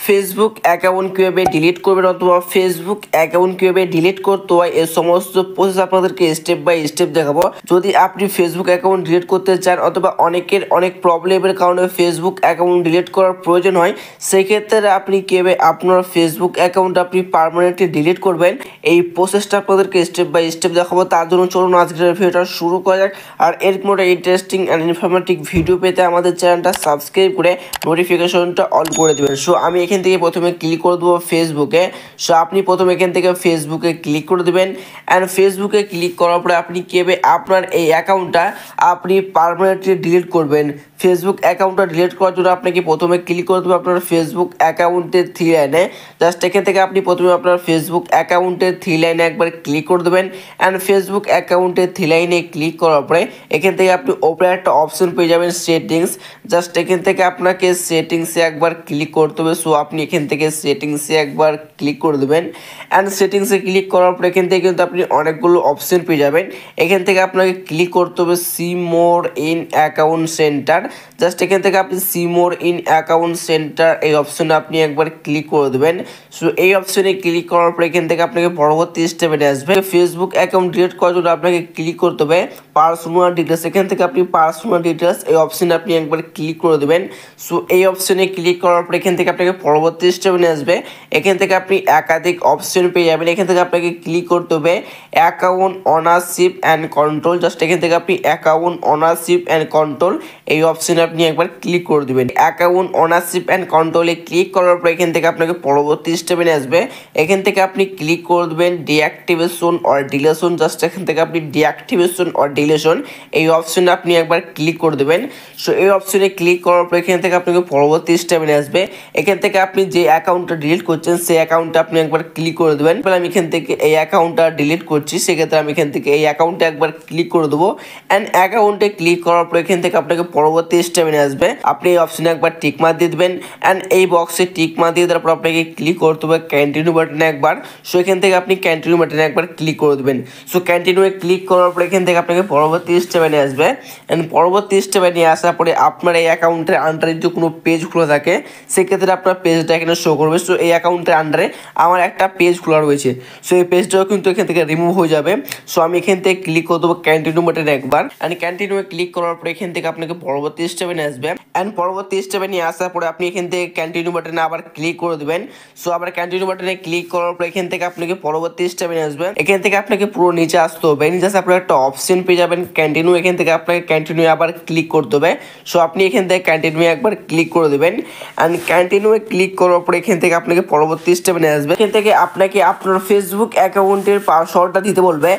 Facebook account কীভাবে delete করবেন অথবা ফেসবুক অ্যাকাউন্ট কীভাবে ডিলিট করতে হয় এই সমস্ত প্রসেস আপনাদেরকে স্টেপ বাই স্টেপ দেখাবো। যদি আপনি ফেসবুক অ্যাকাউন্ট ডিলিট করতে চান অথবা অনেকের অনেক প্রবলেমের কারণে ফেসবুক অ্যাকাউন্ট ডিলিট করার প্রয়োজন হয়, সেই ক্ষেত্রে আপনি কীভাবে আপনার ফেসবুক অ্যাকাউন্ট আপনি পার্মানেন্টলি ডিলিট করবেন এই প্রসেসটা আপনাদেরকে স্টেপ বাই স্টেপ দেখাবো। তার জন্য চলুন আজকের ভিডিওটা শুরু করা যাক। আর এরকম একটা ইন্টারেস্টিং অ্যান্ড ইনফরমেটিভ ভিডিও পেতে আমাদের চ্যানেলটা সাবস্ক্রাইব করে নোটিফিকেশনটা অন করে দেবেন। সো আমি এখান থেকে প্রথমে ক্লিক করে দেবো ফেসবুকে। সো আপনি প্রথমে এখান থেকে ফেসবুকে ক্লিক করে দেবেন অ্যান্ড ফেসবুকে ক্লিক করার পরে আপনি কীভাবে আপনার এই অ্যাকাউন্টটা আপনি পার্মানেন্টলি ডিলিট করবেন। ফেসবুক অ্যাকাউন্টটা ডিলিট করার জন্য আপনাকে প্রথমে ক্লিক করে দেবো আপনার ফেসবুক অ্যাকাউন্টের থ্রি লাইনে। জাস্ট এখান থেকে আপনি প্রথমে আপনার ফেসবুক অ্যাকাউন্টের থ্রি লাইনে একবার ক্লিক করে দেবেন অ্যান্ড ফেসবুক অ্যাকাউন্টের থ্রি লাইনে ক্লিক করার পরে এখান থেকে আপনি ওপরে একটা অপশন পেয়ে যাবেন সেটিংস। জাস্ট এখান থেকে আপনাকে সেটিংসে একবার ক্লিক করতে হবে। সো আপনি এখান থেকে সেটিংসে একবার ক্লিক করে দেবেন অ্যান্ড সেটিংসে ক্লিক করার পরে এখান থেকে কিন্তু আপনি অনেকগুলো অপশন পেয়ে যাবেন। এখান থেকে আপনাকে ক্লিক করতে হবে see more in account centre. Just এখান থেকে আপনি see more in account centre এই অপশনে আপনি একবার ক্লিক করে দেবেন। সো এই অপশনে ক্লিক করার পরে এখান থেকে আপনাকে পরবর্তী স্টেপে নিয়ে আসবে। ফেসবুক অ্যাকাউন্ট ডিলিট করার জন্য আপনাকে ক্লিক করতে হবে পার্সোনাল ডিটেলস। এখান থেকে আপনি পার্সোনাল ডিটেলস এই অপশনে আপনি একবার ক্লিক করে দেবেন। সো এই অপশনে ক্লিক করার পরে এখান থেকে আপনাকে পরবর্তী স্টেপে নিয়ে আসবে। এখান থেকে আপনি একাধিক অপশন পেয়ে যাবেন। এখান থেকে আপনাকে ক্লিক করতে হবে account ownership and control. Just এখান থেকে আপনি অ্যাকাউন্ট অনারশিপ অ্যান্ড কন্ট্রোল এই অপশনে আপনি একবার ক্লিক করে দেবেন। অ্যাকাউন্ট অনারশিপ অ্যান্ড কন্ট্রোলে ক্লিক করার পর এখান থেকে আপনাকে পরবর্তী স্টেপে নিয়ে আসবে। এখান থেকে আপনি ক্লিক করে দেবেন ডিঅ্যাক্টিভেশন অর ডিলেশন। জাস্ট এখান থেকে আপনি ডিঅ্যাক্টিভেশন অর ডিলেশন এই অপশনে আপনি একবার ক্লিক করে দেবেন। সো এই অপশনে ক্লিক করার পর এখান থেকে আপনাকে পরবর্তী স্টেপে নিয়ে আসবে। এখান থেকে আপনি যে অ্যাকাউন্টটা ডিলিট করছেন সেই অ্যাকাউন্টটা আপনি একবার ক্লিক করে দেবেন। আমি এখান থেকে এই অ্যাকাউন্টটা ডিলিট করছি, সেক্ষেত্রে আমি এখান থেকে এই অ্যাকাউন্টে একবার ক্লিক করে দেবো অ্যান্ড অ্যাকাউন্টে ক্লিক করার পর এখান থেকে আপনাকে পরবর্তী স্টেপে নিয়ে আসবে। আপনি এই অপশনে একবার টিক মার্ক দিয়ে দেবেন অ্যান্ড এই বক্সে টিক মার্ক দিয়ে দেওয়ার পর আপনাকে ক্লিক করতে হবে কন্টিনিউ বাটনে একবার। সো এখান থেকে আপনি কন্টিনিউ বাটনে একবার ক্লিক করে দেবেন। সো কন্টিনিউয়ে ক্লিক করার পর এখান থেকে আপনাকে পরবর্তী স্টেপে নিয়ে আসবে অ্যান্ড পরবর্তী স্টেপে নিয়ে আসার পরে আপনার এই অ্যাকাউন্টের আন্ডারে যদি কোনো পেজ খোলা থাকে সেক্ষেত্রে আপনার পেজটা এখানে শো করবে। সো এই অ্যাকাউন্টের আন্ডারে আমার একটা পেজ খোলা রয়েছে, সো এই পেজটাও কিন্তু এখান থেকে রিমুভ হয়ে যাবে। সো আমি এখান থেকে ক্লিক করে দেবো কন্টিনিউ বাটনে একবার অ্যান্ড কন্টিনিউয়ে ক্লিক করার পরে এখান থেকে আপনাকে পরবর্তী স্টেপে নিয়ে আসবে অ্যান্ড পরবর্তী স্টেপে নিয়ে আসার পরে আপনি এখান থেকে কন্টিনিউ বাটনে আবার ক্লিক করে দেবেন। সো আবার কন্টিনিউ বাটনে ক্লিক করার পর এখান থেকে আপনাকে পরবর্তী স্টেপে নিয়ে আসবে। এখান থেকে আপনাকে পুরো নিচে আসতে হবে, নিচে আসে আপনার একটা অপশন পেয়ে যাবেন কন্টিনিউ। এখান থেকে আপনাকে কন্টিনিউ আবার ক্লিক করতে হবে। সো আপনি এখান থেকে কন্টিনিউ একবার ক্লিক করে দেবেন অ্যান্ড কন্টিনিউ ক্লিক করার পর এখান থেকে আপনাকে পরবর্তী স্টেপে নিয়ে আসবে। এখান থেকে আপনাকে আপনার ফেসবুক অ্যাকাউন্টের পাসওয়ার্ডটা দিতে বলবে।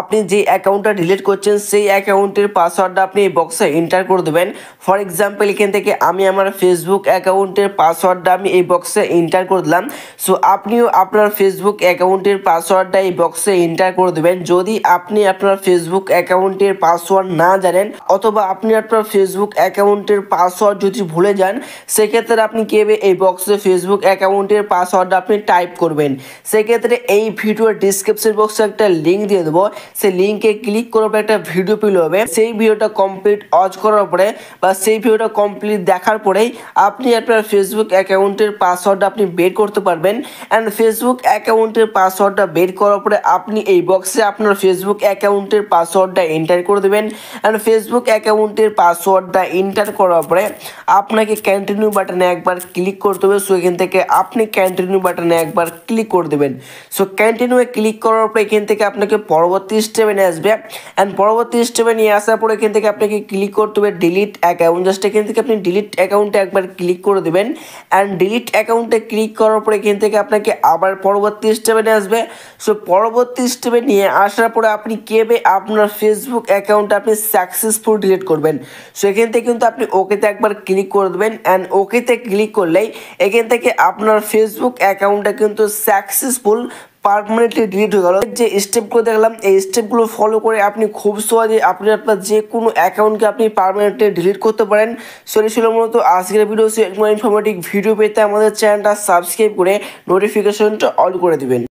আপনি যে অ্যাকাউন্টটা ডিলিট করছেন সেই অ্যাকাউন্টের পাসওয়ার্ডটা আপনি এই বক্সে এন্টার করে দেবেন। ফর এক্সাম্পল এখান থেকে আমি আমার ফেসবুক অ্যাকাউন্টের পাসওয়ার্ডটা আমি এই বক্সে এন্টার করে দিলাম। সো আপনিও আপনার ফেসবুক অ্যাকাউন্টের পাসওয়ার্ডটা এই বক্সে এন্টার করে দেবেন। যদি আপনি আপনার ফেসবুক অ্যাকাউন্টের পাসওয়ার্ড না জানেন অথবা আপনি আপনার ফেসবুক অ্যাকাউন্টের পাসওয়ার্ড যদি ভুলে যান, সেক্ষেত্রে আপনি কীভাবে এই বক্সে ফেসবুক অ্যাকাউন্টের পাসওয়ার্ডটা আপনি টাইপ করবেন, সেক্ষেত্রে এই ভিডিওর ডিসক্রিপশন বক্সে একটা লিঙ্ক দিয়ে দেবো। সেই লিঙ্কে ক্লিক করার পর একটা ভিডিও প্লে হবে। সেই ভিডিওটা কমপ্লিট ওয়াচ করার পরে বা সেই ভিডিওটা কমপ্লিট দেখার পরেই আপনি আপনার ফেসবুক অ্যাকাউন্টের পাসওয়ার্ডটা আপনি বের করতে পারবেন অ্যান্ড ফেসবুক অ্যাকাউন্টের পাসওয়ার্ডটা বের করার পরে আপনি এই বক্সে আপনার ফেসবুক অ্যাকাউন্টের পাসওয়ার্ডটা এন্টার করে দেবেন অ্যান্ড ফেসবুক অ্যাকাউন্টের পাসওয়ার্ডটা এন্টার করার পরে আপনাকে কন্টিনিউ বাটনে একবার ক্লিক করতে হবে। সো এখান থেকে আপনি কন্টিনিউ বাটনে একবার ক্লিক করে দেবেন। সো কন্টিনিউয়ে ক্লিক করার পরে এখান থেকে আপনাকে পরবর্তী স্টেপে নিয়ে আসবে অ্যান্ড পরবর্তী স্টেপে নিয়ে আসার পরে এখান থেকে আপনাকে ক্লিক করতে হবে ডিলিট অ্যাকাউন্ট। জাস্ট এখান থেকে আপনি ডিলিট অ্যাকাউন্টে একবার ক্লিক করে দেবেন অ্যান্ড ডিলিট অ্যাকাউন্টে ক্লিক করার পরে এখান থেকে আপনাকে আবার পরবর্তী স্টেপে নিয়ে আসবে। সো পরবর্তী স্টেপে নিয়ে আসার পরে আপনি কীভাবে আপনার ফেসবুক অ্যাকাউন্টটা আপনি সাকসেসফুল ডিলিট করবেন। সো এখান থেকে কিন্তু আপনি ওকেতে একবার ক্লিক করে দেবেন অ্যান্ড ওকেতে ক্লিক করলেই এখান থেকে আপনার ফেসবুক অ্যাকাউন্টটা কিন্তু সাকসেসফুল পারমানেন্টলি ডিলিট হয়ে গেল। যে স্টেপগুলো দেখলাম এই স্টেপগুলো ফলো করে আপনি খুব সহজে আপনি আপনার যে কোনো অ্যাকাউন্টকে আপনি পারমানেন্টলি ডিলিট করতে পারেন। সো এই ছিল মূলত আজকের ভিডিও। ইনফরমেটিভ ভিডিও পেতে আমাদের চ্যানেলটা সাবস্ক্রাইব করে নোটিফিকেশনটা অন করে দিবেন।